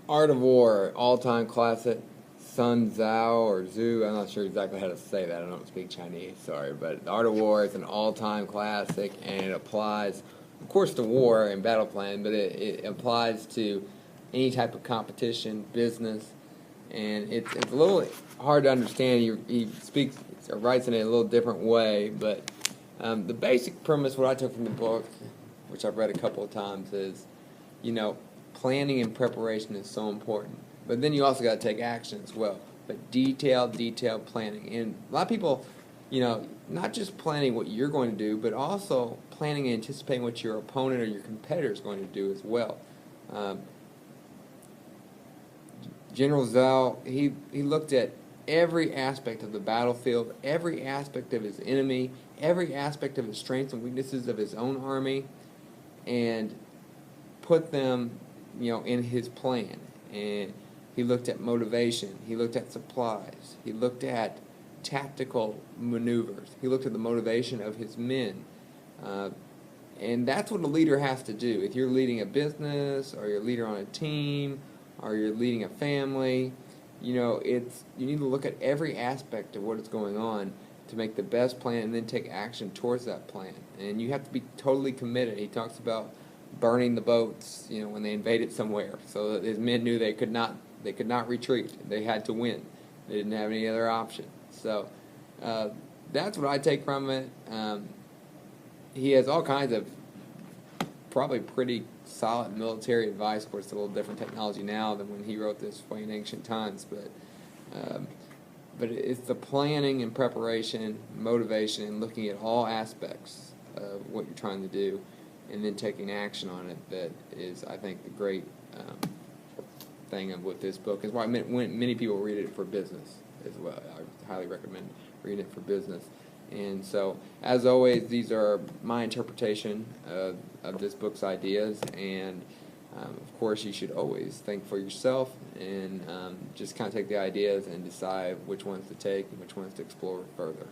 Art of War, all-time classic. Sun Tzu or Zhu, I'm not sure exactly how to say that. I don't speak Chinese, sorry. But The Art of War is an all-time classic, and it applies, of course, to war and battle plan, but it applies to any type of competition, business, and it's a little hard to understand. He speaks or writes in it a little different way, but the basic premise, what I took from the book, which I've read a couple of times, is, planning and preparation is so important. But then you also got to take action as well. But detailed planning. And a lot of people, not just planning what you're going to do, but also planning and anticipating what your opponent or your competitor is going to do as well. General Zhao, he looked at every aspect of the battlefield, every aspect of his enemy, every aspect of his strengths and weaknesses of his own army, and put them, in his plan. And he looked at motivation. He looked at supplies. He looked at tactical maneuvers. He looked at the motivation of his men. And that's what a leader has to do. If you're leading a business, or you're a leader on a team, or you're leading a family, you need to look at every aspect of what is going on to make the best plan and then take action towards that plan. And you have to be totally committed. He talks about burning the boats, when they invaded somewhere, so that his men knew they could not retreat. They had to win. They didn't have any other option. So that's what I take from it. He has all kinds of probably pretty solid military advice. Of course, it's a little different technology now than when he wrote this way in ancient times, but it's the planning and preparation, motivation, and looking at all aspects of what you're trying to do, and then taking action on it that is, I think, the great thing of with this book. Is why many people read it for business as well. I highly recommend reading it for business. And so, as always, these are my interpretation of this book's ideas, and of course, you should always think for yourself and just kind of take the ideas and decide which ones to take and which ones to explore further.